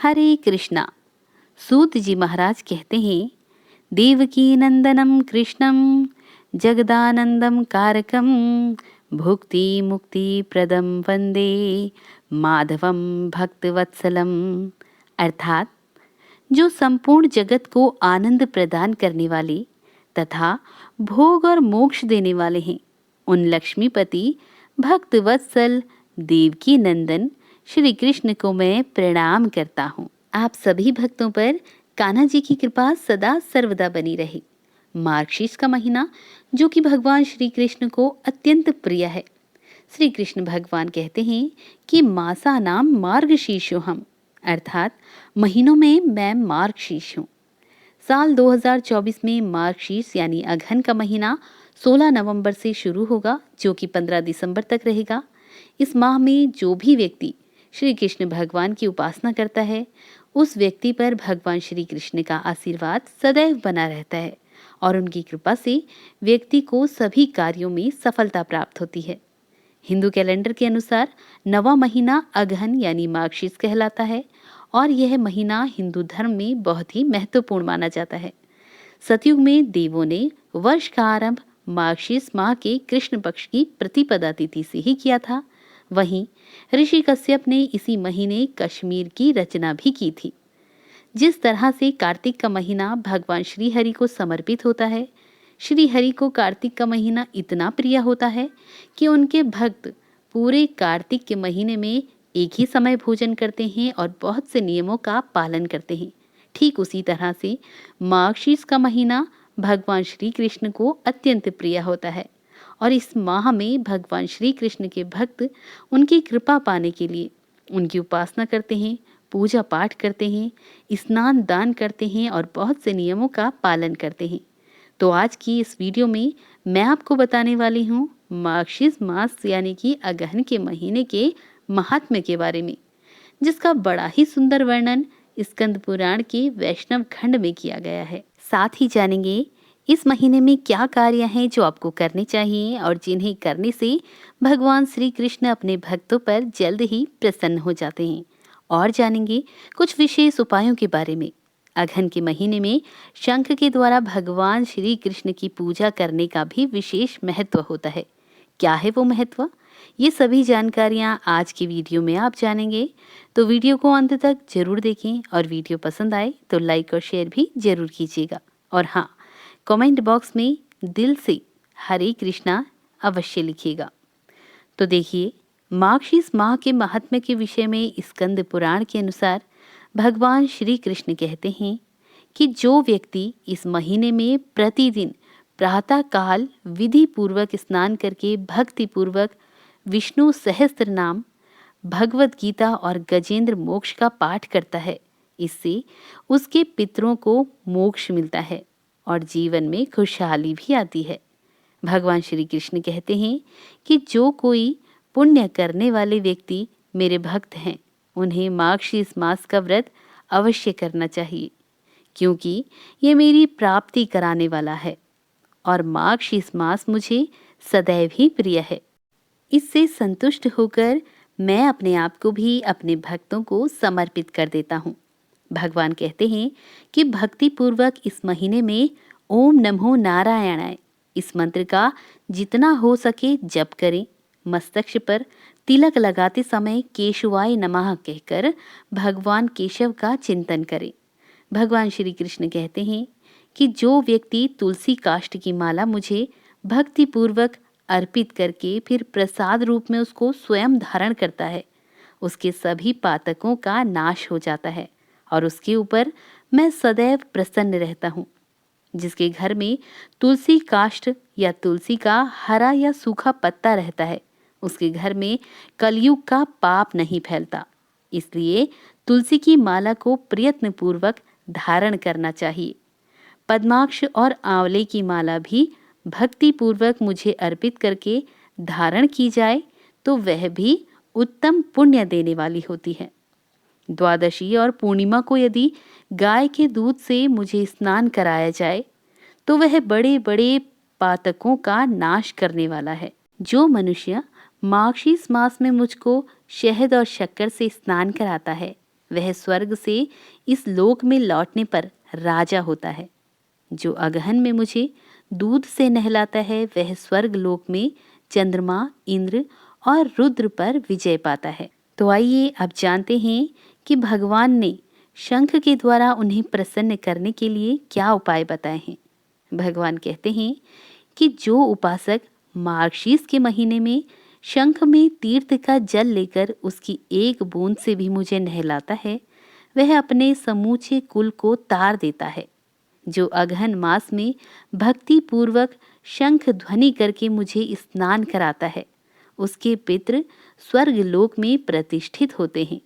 हरे कृष्णा। सूत जी महाराज कहते हैं, देवकी नंदनम कृष्णम जगदानंदम कारकम भुक्ति मुक्ति प्रदम वंदे माधवम भक्तवत्सलम। अर्थात जो संपूर्ण जगत को आनंद प्रदान करने वाले तथा भोग और मोक्ष देने वाले हैं, उन लक्ष्मीपति भक्तवत्सल देवकी नंदन श्री कृष्ण को मैं प्रणाम करता हूँ। आप सभी भक्तों पर कान्हा जी की कृपा सदा सर्वदा बनी रहे। मार्गशीर्ष का महीना जो कि भगवान श्री कृष्ण को अत्यंत प्रिय है। श्री कृष्ण भगवान कहते हैं कि मासा नाम मार्गशीर्षो हम, अर्थात महीनों में मैं मार्गशीर्ष हूँ। साल 2024 में मार्गशीर्ष यानी अघन का महीना 16 नवंबर से शुरू होगा, जो कि 15 दिसंबर तक रहेगा। इस माह में जो भी व्यक्ति श्री कृष्ण भगवान की उपासना करता है, उस व्यक्ति पर भगवान श्री कृष्ण का आशीर्वाद सदैव बना रहता है और उनकी कृपा से व्यक्ति को सभी कार्यों में सफलता प्राप्त होती है। हिंदू कैलेंडर के अनुसार नवा महीना अगहन यानी मार्गशीर्ष कहलाता है और यह महीना हिंदू धर्म में बहुत ही महत्वपूर्ण माना जाता है। सतयुग में देवों ने वर्ष का आरंभ मार्गशीर्ष माह के कृष्ण पक्ष की प्रतिपदा तिथि से ही किया था। वहीं ऋषि कश्यप ने इसी महीने कश्मीर की रचना भी की थी। जिस तरह से कार्तिक का महीना भगवान श्री हरि को समर्पित होता है, श्री हरि को कार्तिक का महीना इतना प्रिय होता है कि उनके भक्त पूरे कार्तिक के महीने में एक ही समय भोजन करते हैं और बहुत से नियमों का पालन करते हैं। ठीक उसी तरह से मार्गशीर्ष का महीना भगवान श्री कृष्ण को अत्यंत प्रिय होता है और इस माह में भगवान श्री कृष्ण के भक्त उनकी कृपा पाने के लिए उनकी उपासना करते हैं, पूजा पाठ करते हैं, स्नान दान करते हैं और बहुत से नियमों का पालन करते हैं। तो आज की इस वीडियो में मैं आपको बताने वाली हूँ मार्गशीर्ष मास यानी कि अगहन के महीने के महात्म्य के बारे में, जिसका बड़ा ही सुंदर वर्णन स्कंद पुराण के वैष्णव खंड में किया गया है। साथ ही जानेंगे इस महीने में क्या कार्य हैं जो आपको करने चाहिए और जिन्हें करने से भगवान श्री कृष्ण अपने भक्तों पर जल्द ही प्रसन्न हो जाते हैं। और जानेंगे कुछ विशेष उपायों के बारे में। अघन के महीने में शंख के द्वारा भगवान श्री कृष्ण की पूजा करने का भी विशेष महत्व होता है। क्या है वो महत्व? ये सभी जानकारियाँ आज की वीडियो में आप जानेंगे, तो वीडियो को अंत तक जरूर देखें और वीडियो पसंद आए तो लाइक और शेयर भी जरूर कीजिएगा। और हाँ, कमेंट बॉक्स में दिल से हरे कृष्णा अवश्य लिखिएगा। तो देखिए, मार्गशीर्ष माह के महात्म्य के विषय में स्कंद पुराण के अनुसार भगवान श्री कृष्ण कहते हैं कि जो व्यक्ति इस महीने में प्रतिदिन प्रातः काल विधि पूर्वक स्नान करके भक्ति पूर्वक विष्णु सहस्त्र नाम, भगवत गीता और गजेंद्र मोक्ष का पाठ करता है, इससे उसके पितरों को मोक्ष मिलता है और जीवन में खुशहाली भी आती है। भगवान श्री कृष्ण कहते हैं कि जो कोई पुण्य करने वाले व्यक्ति मेरे भक्त हैं, उन्हें मार्गशीर्ष मास का व्रत अवश्य करना चाहिए, क्योंकि ये मेरी प्राप्ति कराने वाला है और मार्गशीर्ष मास मुझे सदैव ही प्रिय है। इससे संतुष्ट होकर मैं अपने आप को भी अपने भक्तों को समर्पित कर देता हूँ। भगवान कहते हैं कि भक्ति पूर्वक इस महीने में ओम नमो नारायणाय इस मंत्र का जितना हो सके जप करें। मस्तक पर तिलक लगाते समय केशवाय नमः कहकर भगवान केशव का चिंतन करें। भगवान श्री कृष्ण कहते हैं कि जो व्यक्ति तुलसी काष्ठ की माला मुझे भक्ति पूर्वक अर्पित करके फिर प्रसाद रूप में उसको स्वयं धारण करता है, उसके सभी पातकों का नाश हो जाता है और उसके ऊपर मैं सदैव प्रसन्न रहता हूँ। जिसके घर में तुलसी काष्ठ या तुलसी का हरा या सूखा पत्ता रहता है, उसके घर में कलयुग का पाप नहीं फैलता। इसलिए तुलसी की माला को प्रयत्न पूर्वक धारण करना चाहिए। पद्माक्ष और आंवले की माला भी भक्ति पूर्वक मुझे अर्पित करके धारण की जाए तो वह भी उत्तम पुण्य देने वाली होती है। द्वादशी और पूर्णिमा को यदि गाय के दूध से मुझे स्नान कराया जाए तो वह बड़े बड़े पातकों का नाश करने वाला है। जो मनुष्य मार्गशीर्ष मास में मुझको शहद और शक्कर से स्नान कराता है, वह स्वर्ग से इस लोक में लौटने पर राजा होता है। जो अगहन में मुझे दूध से नहलाता है वह स्वर्ग लोक में चंद्रमा, इंद्र और रुद्र पर विजय पाता है। तो आइए अब जानते हैं कि भगवान ने शंख के द्वारा उन्हें प्रसन्न करने के लिए क्या उपाय बताए हैं। भगवान कहते हैं कि जो उपासक मार्गशीर्ष के महीने में शंख में तीर्थ का जल लेकर उसकी एक बूंद से भी मुझे नहलाता है, वह अपने समूचे कुल को तार देता है। जो अगहन मास में भक्ति पूर्वक शंख ध्वनि करके मुझे स्नान कराता है, उसके पितृ स्वर्ग लोक में प्रतिष्ठित होते हैं।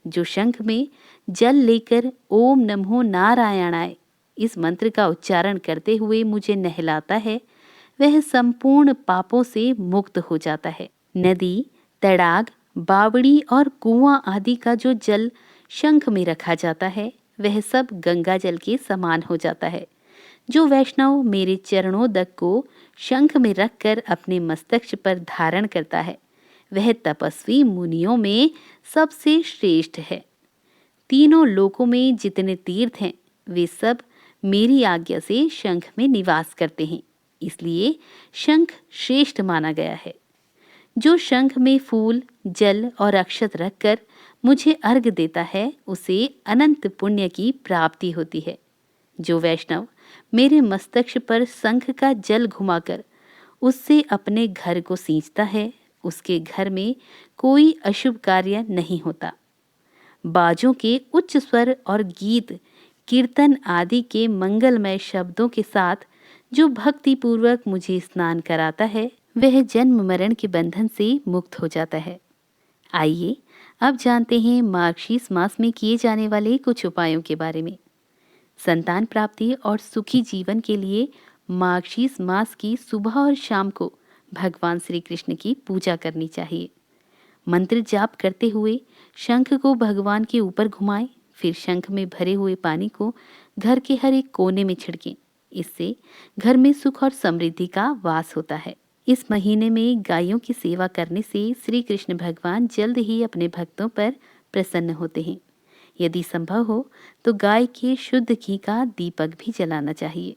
जो शंख में जल लेकर ओम नमो नारायणाय इस मंत्र का उच्चारण करते हुए मुझे नहलाता है, वह संपूर्ण पापों से मुक्त हो जाता है। नदी, तड़ाग, बावड़ी और कुआं आदि का जो जल शंख में रखा जाता है वह सब गंगा जल के समान हो जाता है। जो वैष्णव मेरे चरणोदक को शंख में रखकर अपने मस्तक पर धारण करता है वह तपस्वी मुनियों में सबसे श्रेष्ठ है। तीनों लोकों में जितने तीर्थ हैं वे सब मेरी आज्ञा से शंख में निवास करते हैं, इसलिए शंख श्रेष्ठ माना गया है। जो शंख में फूल, जल और अक्षत रखकर मुझे अर्घ देता है उसे अनंत पुण्य की प्राप्ति होती है। जो वैष्णव मेरे मस्तक पर शंख का जल घुमाकर उससे अपने घर को सींचता है उसके घर में कोई अशुभ कार्य नहीं होता। बाजों के उच्च स्वर और गीत, कीर्तन आदि के मंगलमय शब्दों के साथ जो भक्ति पूर्वक मुझे स्नान कराता है वह जन्म मरण के बंधन से मुक्त हो जाता है। आइए अब जानते हैं मार्गशीर्ष मास में किए जाने वाले कुछ उपायों के बारे में। संतान प्राप्ति और सुखी जीवन के लिए मार्गशीर्ष मास की सुबह और शाम को भगवान श्री कृष्ण की पूजा करनी चाहिए। मंत्र जाप करते हुए शंख को भगवान के ऊपर घुमाएं, फिर शंख में भरे हुए पानी को घर के हर एक कोने में छिड़कें। इससे घर में सुख और समृद्धि का वास होता है। इस महीने में गायों की सेवा करने से श्री कृष्ण भगवान जल्द ही अपने भक्तों पर प्रसन्न होते हैं। यदि संभव हो तो गाय के शुद्ध घी का दीपक भी जलाना चाहिए।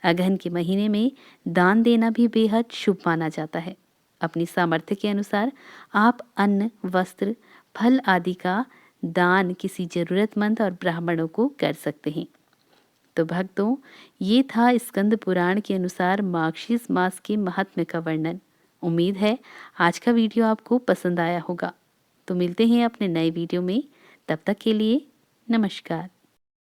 अगहन के महीने में दान देना भी बेहद शुभ माना जाता है। अपनी सामर्थ्य के अनुसार आप अन्न, वस्त्र, फल आदि का दान किसी जरूरतमंद और ब्राह्मणों को कर सकते हैं। तो भक्तों, ये था स्कंद पुराण के अनुसार मार्गशीर्ष मास के महात्म्य का वर्णन। उम्मीद है आज का वीडियो आपको पसंद आया होगा। तो मिलते हैं अपने नए वीडियो में, तब तक के लिए नमस्कार।